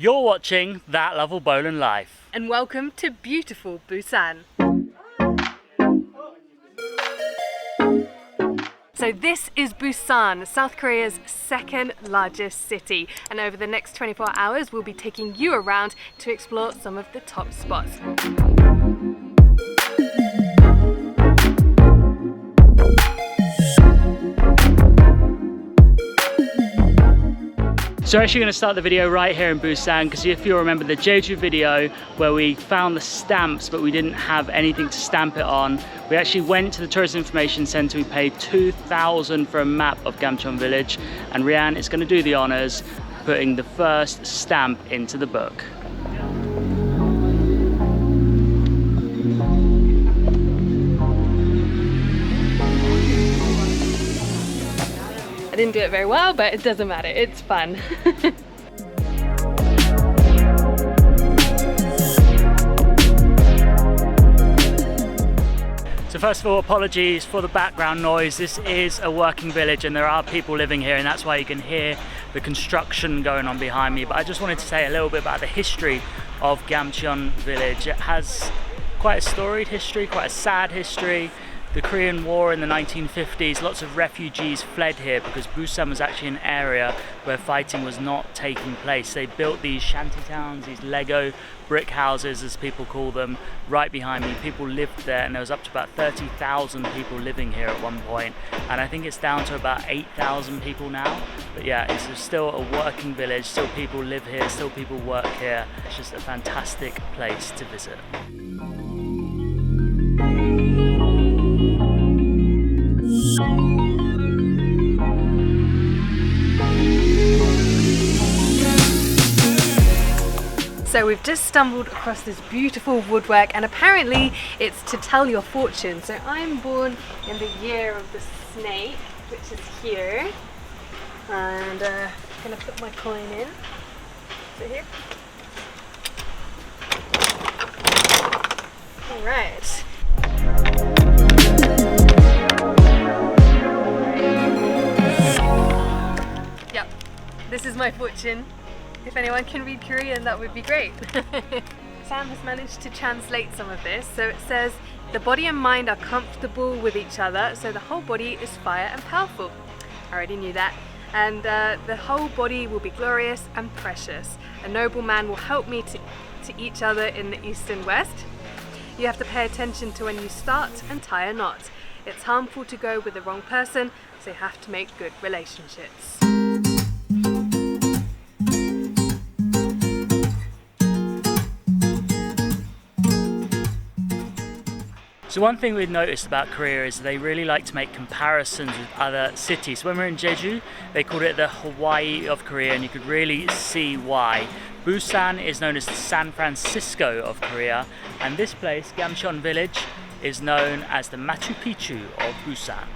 You're watching That Lovell-Boland Life. And welcome to beautiful Busan. So this is Busan, South Korea's second largest city. And over the next 24 hours, we'll be taking you around to explore some of the top spots. So we're actually going to start the video right here in Busan, because if you remember the Jeju video where we found the stamps but we didn't have anything to stamp it on, we actually went to the Tourist Information Center. We paid 2,000 for a map of Gamchion Village, and Rian is going to do the honors putting the first stamp into the book. I didn't do it very well, but it doesn't matter, it's fun. So first of all, apologies for the background noise. This is a working village and there are people living here, and that's why you can hear the construction going on behind me. But I just wanted to say a little bit about the history of Gamchion Village. It has quite a storied history, quite a sad history. The Korean War in the 1950s, lots of refugees fled here because Busan was actually an area where fighting was not taking place. They built these shanty towns, these Lego brick houses as people call them, right behind me. People lived there, and there was up to about 30,000 people living here at one point, and I think it's down to about 8,000 people now. But yeah, it's still a working village, still people live here, still people work here. It's just a fantastic place to visit. So we've just stumbled across this beautiful woodwork, and apparently it's to tell your fortune. So I'm born in the year of the snake, which is here. And I'm gonna put my coin in. Is it here? All right. Yep, this is my fortune. If anyone can read Korean, that would be great. Sam has managed to translate some of this. So it says, the body and mind are comfortable with each other, so the whole body is fire and powerful. I already knew that. And the whole body will be glorious and precious. A noble man will help me to each other in the east and west. You have to pay attention to when you start and tie a knot. It's harmful to go with the wrong person, so you have to make good relationships. So one thing we've noticed about Korea is they really like to make comparisons with other cities. When we were in Jeju, they called it the Hawaii of Korea, and you could really see why. Busan is known as the San Francisco of Korea, and this place, Gamchion Village, is known as the Machu Picchu of Busan.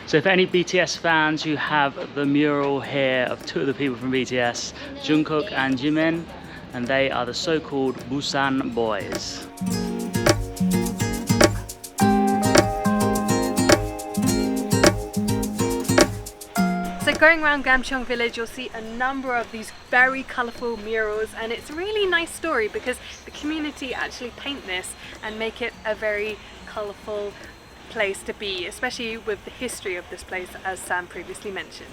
So for any BTS fans, you have the mural here of two of the people from BTS, Jungkook and Jimin, and they are the so-called Busan boys. So going around Gamchion Village, you'll see a number of these very colourful murals, and it's a really nice story because the community actually paint this and make it a very colourful place to be, especially with the history of this place, as Sam previously mentioned.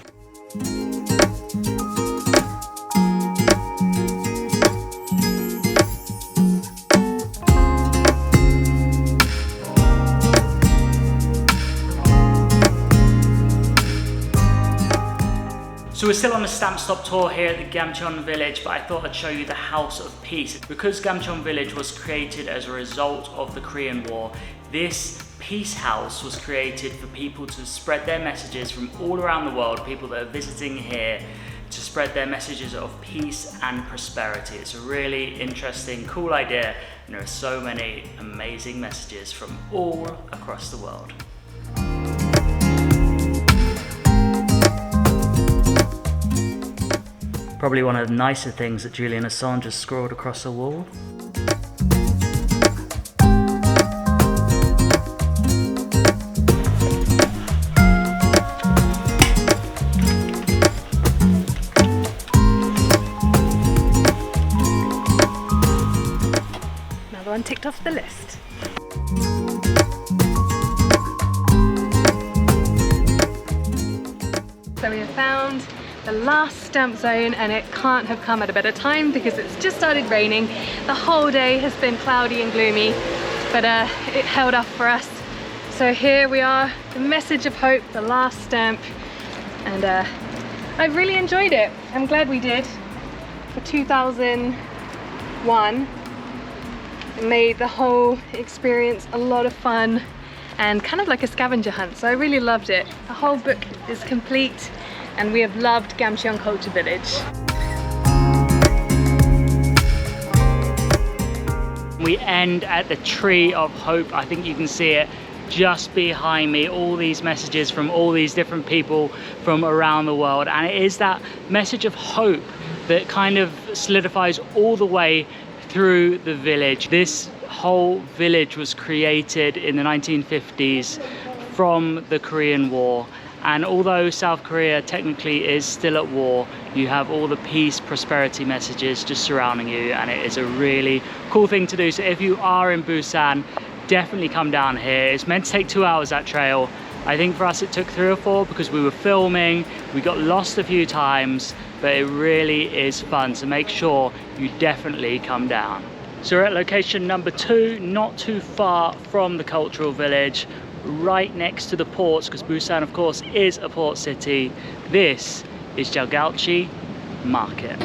So we're still on the stamp stop tour here at the Gamchion Village, but I thought I'd show you the House of Peace. Because Gamchion Village was created as a result of the Korean War, this peace house was created for people to spread their messages from all around the world, people that are visiting here, to spread their messages of peace and prosperity. It's a really interesting, cool idea, and there are so many amazing messages from all across the world. Probably one of the nicer things that Julian Assange has scrawled across the wall. one ticked off the list. So we have found the last stamp zone, and it can't have come at a better time because it's just started raining. The whole day has been cloudy and gloomy, but it held up for us. So here we are, the message of hope, the last stamp, and I've really enjoyed it. I'm glad we did. For 2001, it made the whole experience a lot of fun and kind of like a scavenger hunt, so I really loved it. The whole book is complete and we have loved Gamchion Culture Village. We end at the Tree of Hope. I think you can see it just behind me, all these messages from all these different people from around the world, and it is that message of hope that kind of solidifies all the way through the village. This whole village was created in the 1950s from the Korean War, and although South Korea technically is still at war, you have all the peace, prosperity messages just surrounding you, and it is a really cool thing to do. So if you are in Busan, definitely come down here. It's meant to take 2 hours, that trail. I think for us it took 3 or 4 because we were filming, we got lost a few times, but it really is fun, so make sure you definitely come down. So we're at location number 2, not too far from the cultural village, right next to the ports, because Busan of course is a port city. This is Gelangchi Market.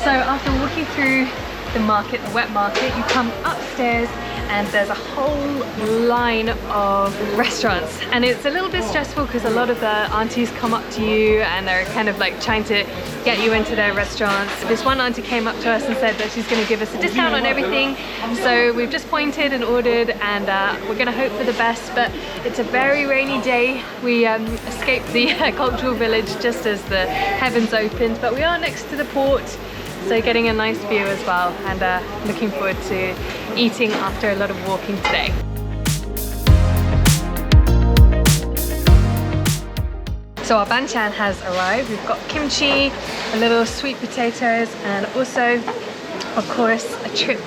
So after walking through the market, the wet market, you come upstairs and there's a whole line of restaurants, and it's a little bit stressful because a lot of the aunties come up to you and they're kind of like trying to get you into their restaurants. This one auntie came up to us and said that she's going to give us a discount on everything, so we've just pointed and ordered, and we're going to hope for the best. But it's a very rainy day. We escaped the cultural village just as the heavens opened, but we are next to the port, so getting a nice view as well, and looking forward to eating after a lot of walking today. So our banchan has arrived. We've got kimchi, a little sweet potatoes, and also, of course, a trip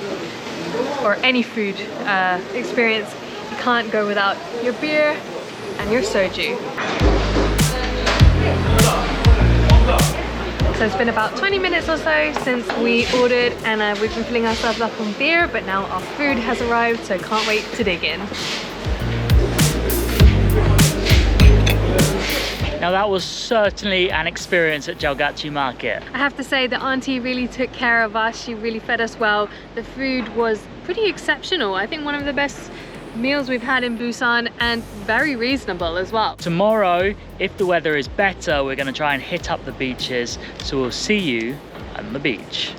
or any food experience. You can't go without your beer and your soju. So it's been about 20 minutes or so since we ordered, and we've been filling ourselves up on beer, but now our food has arrived, so can't wait to dig in. Now that was certainly an experience at Gelangchi Market. I have to say the auntie really took care of us. She really fed us well. The food was pretty exceptional. I think one of the best meals we've had in Busan, and very reasonable as well. Tomorrow, if the weather is better, we're going to try and hit up the beaches, so we'll see you on the beach.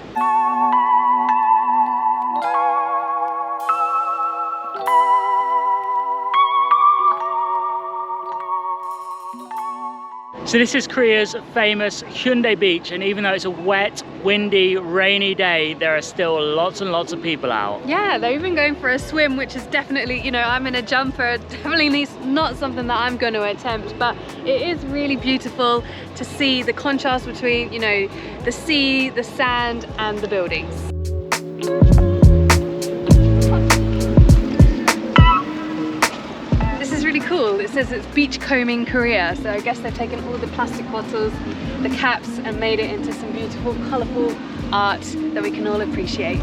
So this is Korea's famous Hyundai Beach, and even though it's a wet, windy, rainy day, there are still lots and lots of people out. Yeah, they're even going for a swim, which is definitely, you know, I'm in a jumper, definitely not something that I'm going to attempt, but it is really beautiful to see the contrast between, you know, the sea, the sand, and the buildings. Really cool. It says it's beach combing Korea, so I guess they've taken all the plastic bottles, the caps, and made it into some beautiful, colourful art that we can all appreciate.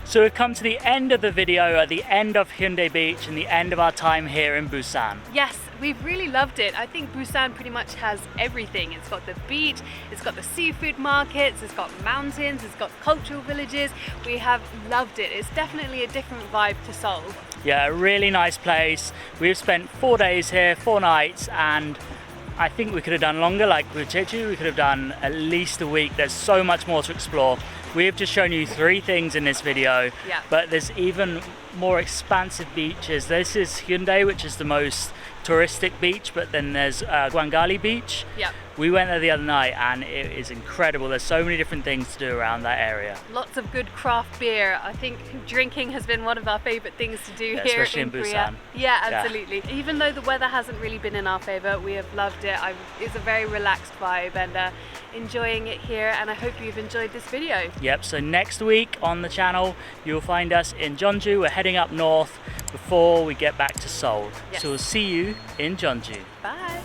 So we've come to the end of the video, at the end of Hyundai Beach and the end of our time here in Busan. Yes, we've really loved it. I think Busan pretty much has everything. It's got the beach, it's got the seafood markets, it's got mountains, it's got cultural villages. We have loved it. It's definitely a different vibe to Seoul. Yeah, a really nice place. We've spent 4 days here, 4 nights, and I think we could have done longer, like with Jeju, we could have done at least a week. There's so much more to explore. We have just shown you 3 things in this video, but there's even more expansive beaches. This is Hyundai, which is the most touristic beach, but then there's Gwangali Beach. We went there the other night and it is incredible. There's so many different things to do around that area. Lots of good craft beer. I think drinking has been one of our favorite things to do here especially in Busan. Korea. Yeah, absolutely. Even though the weather hasn't really been in our favor, we have loved it. It's a very relaxed vibe and enjoying it here, and I hope you've enjoyed this video. Yep, so next week on the channel you'll find us in Jeonju. We're heading up north before we get back to Seoul. So we'll see you in Jeonju. Bye.